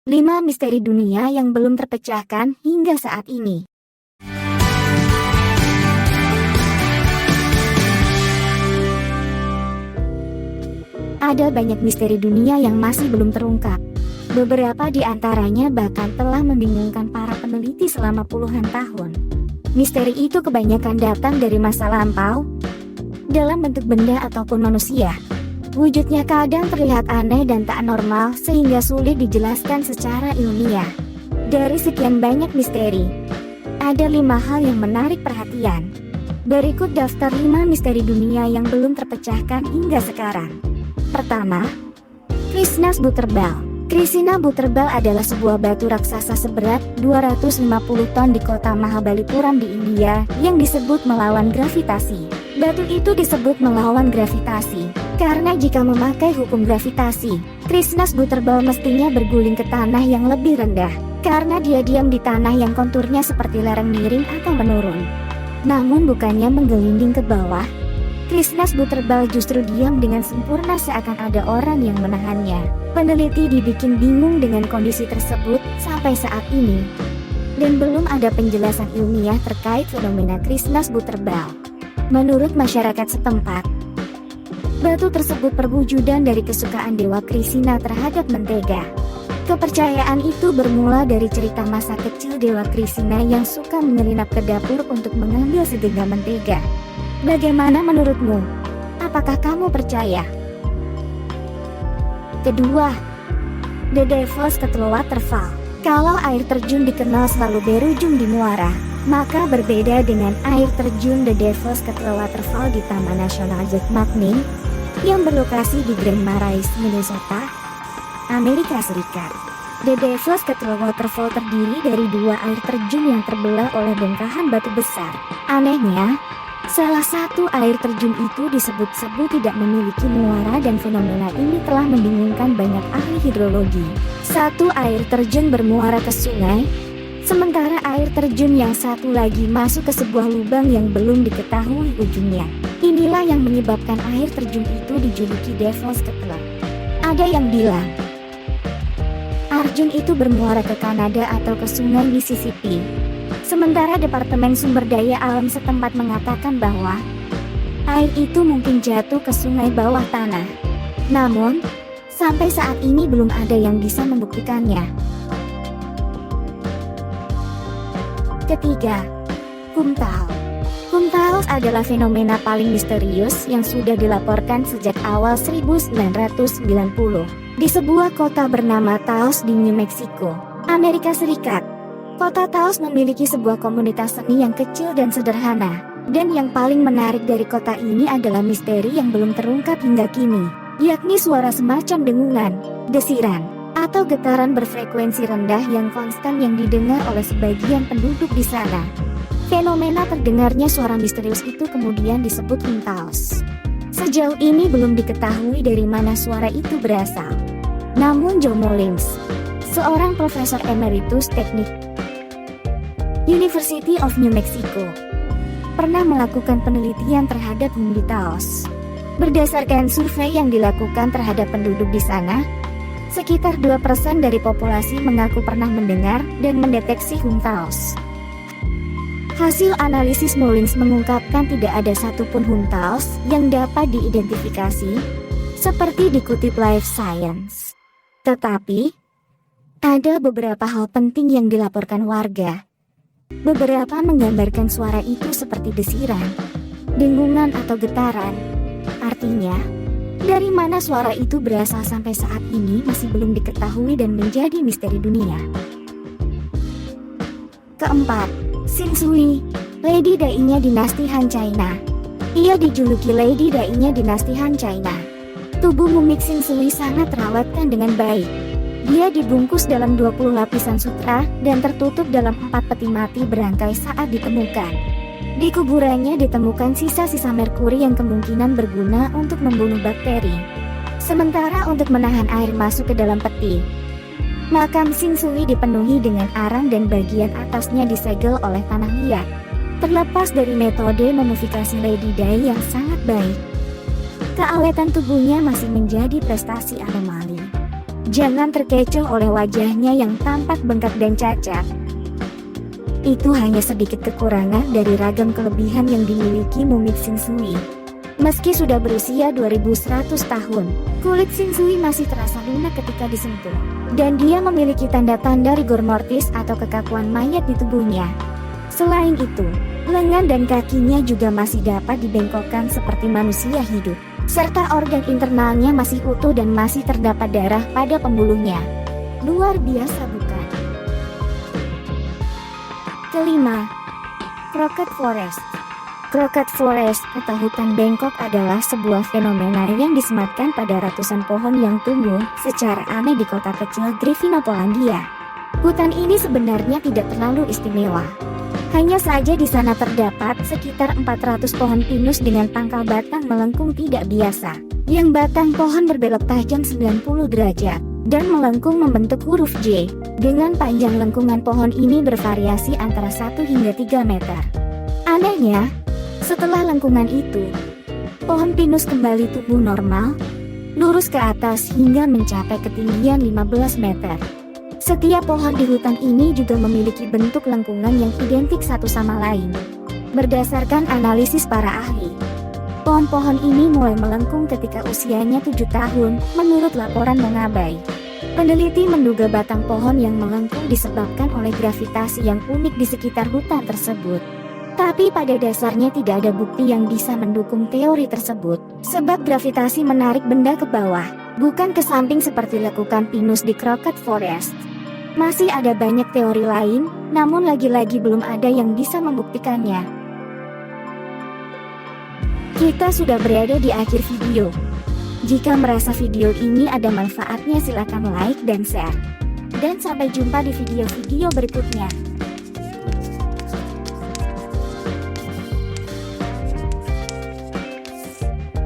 5 misteri dunia yang belum terpecahkan hingga saat ini. Ada banyak misteri dunia yang masih belum terungkap. Beberapa di antaranya bahkan telah membingungkan para peneliti selama puluhan tahun. Misteri itu kebanyakan datang dari masa lampau, dalam bentuk benda ataupun manusia. Wujudnya kadang terlihat aneh dan tak normal sehingga sulit dijelaskan secara ilmiah. Dari sekian banyak misteri, ada 5 hal yang menarik perhatian. Berikut daftar 5 misteri dunia yang belum terpecahkan hingga sekarang. Pertama, Krishnas Butterball. Krishna Butterball adalah sebuah batu raksasa seberat 250 ton di kota Mahabalipuram di India yang disebut melawan gravitasi. Batu itu disebut melawan gravitasi karena jika memakai hukum gravitasi, Krishnas Butterball mestinya berguling ke tanah yang lebih rendah karena dia diam di tanah yang konturnya seperti lereng miring atau menurun. Namun bukannya menggelinding ke bawah, Krishnas Butterball justru diam dengan sempurna seakan ada orang yang menahannya. Peneliti dibikin bingung dengan kondisi tersebut sampai saat ini. Dan belum ada penjelasan ilmiah terkait fenomena Krishnas Butterball. Menurut masyarakat setempat, batu tersebut perwujudan dari kesukaan Dewa Krishna terhadap mentega. Kepercayaan itu bermula dari cerita masa kecil Dewa Krishna yang suka menyelinap ke dapur untuk mengambil segenggam mentega. Bagaimana menurutmu? Apakah kamu percaya? Kedua, The Devil's Kettle Waterfall. Kalau air terjun dikenal selalu berujung di muara, maka berbeda dengan air terjun The Devil's Kettle Waterfall di Taman Nasional Jack McNeil yang berlokasi di Grand Marais, Minnesota, Amerika Serikat. The Devil's Kettle Waterfall terdiri dari 2 air terjun yang terbelah oleh bongkahan batu besar. Anehnya, salah satu air terjun itu disebut-sebut tidak memiliki muara dan fenomena ini telah membingungkan banyak ahli hidrologi. Satu air terjun bermuara ke sungai, sementara air terjun yang satu lagi masuk ke sebuah lubang yang belum diketahui ujungnya. Inilah yang menyebabkan air terjun itu dijuluki Devil's Kettle. Ada yang bilang, Arjun itu bermuara ke Kanada atau ke sungai Mississippi. Sementara Departemen Sumber Daya Alam setempat mengatakan bahwa air itu mungkin jatuh ke sungai bawah tanah. Namun, sampai saat ini belum ada yang bisa membuktikannya. Ketiga, Kumtal. Kumtal adalah fenomena paling misterius yang sudah dilaporkan sejak awal 1990 di sebuah kota bernama Taos di New Mexico, Amerika Serikat. Kota Taos memiliki sebuah komunitas seni yang kecil dan sederhana, dan yang paling menarik dari kota ini adalah misteri yang belum terungkap hingga kini, yakni suara semacam dengungan, desiran, atau getaran berfrekuensi rendah yang konstan yang didengar oleh sebagian penduduk di sana. Fenomena terdengarnya suara misterius itu kemudian disebut Kumtals. Sejauh ini belum diketahui dari mana suara itu berasal. Namun Joe Mullins, seorang profesor emeritus teknik University of New Mexico, pernah melakukan penelitian terhadap di Taos. Berdasarkan survei yang dilakukan terhadap penduduk di sana, sekitar 2% dari populasi mengaku pernah mendengar dan mendeteksi Kumtals. Hasil analisis Mullins mengungkapkan tidak ada satupun Kumtals yang dapat diidentifikasi, seperti dikutip Life Science. Tetapi, ada beberapa hal penting yang dilaporkan warga. Beberapa menggambarkan suara itu seperti desiran, dengungan atau getaran. Artinya, dari mana suara itu berasal sampai saat ini masih belum diketahui dan menjadi misteri dunia. Keempat, Xing Shui, Lady Dai-nya dinasti Han China. Ia dijuluki Lady Dai-nya dinasti Han China. Tubuh mumi Xing Shui sangat terawatkan dengan baik. Dia dibungkus dalam 20 lapisan sutra dan tertutup dalam 4 peti mati berangkai saat ditemukan. Di kuburannya ditemukan sisa-sisa merkuri yang kemungkinan berguna untuk membunuh bakteri. Sementara untuk menahan air masuk ke dalam peti, makam Xing Shui dipenuhi dengan arang dan bagian atasnya disegel oleh tanah liat. Terlepas dari metode memumifikasi Lady Dai yang sangat baik, keawetan tubuhnya masih menjadi prestasi anomali. Jangan terkecoh oleh wajahnya yang tampak bengkak dan cacat. Itu hanya sedikit kekurangan dari ragam kelebihan yang dimiliki mumit Xingshui. Meski sudah berusia 2100 tahun, kulit Xingshui masih terasa lunak ketika disentuh. Dan dia memiliki tanda-tanda rigor mortis atau kekakuan mayat di tubuhnya. Selain itu, lengan dan kakinya juga masih dapat dibengkokkan seperti manusia hidup. Serta organ internalnya masih utuh dan masih terdapat darah pada pembuluhnya. Luar biasa bukan? Kelima, Crooked Forest. Crooked Forest atau hutan bengkok adalah sebuah fenomena yang disematkan pada ratusan pohon yang tumbuh secara aneh di kota kecil Gryffindor, Polandia. Hutan ini sebenarnya tidak terlalu istimewa. Hanya saja di sana terdapat sekitar 400 pohon pinus dengan pangkal batang melengkung tidak biasa, yang batang pohon berbelok tajam 90 derajat, dan melengkung membentuk huruf J, dengan panjang lengkungan pohon ini bervariasi antara 1 hingga 3 meter. Anehnya, setelah lengkungan itu, pohon pinus kembali tumbuh normal, lurus ke atas hingga mencapai ketinggian 15 meter. Setiap pohon di hutan ini juga memiliki bentuk lengkungan yang identik satu sama lain. Berdasarkan analisis para ahli, pohon-pohon ini mulai melengkung ketika usianya 7 tahun, menurut laporan Mengabai. Peneliti menduga batang pohon yang melengkung disebabkan oleh gravitasi yang unik di sekitar hutan tersebut. Tapi pada dasarnya tidak ada bukti yang bisa mendukung teori tersebut, sebab gravitasi menarik benda ke bawah, bukan ke samping seperti lakukan pinus di Crooked Forest. Masih ada banyak teori lain, namun lagi-lagi belum ada yang bisa membuktikannya. Kita sudah berada di akhir video. Jika merasa video ini ada manfaatnya silakan like dan share. Dan sampai jumpa di video-video berikutnya.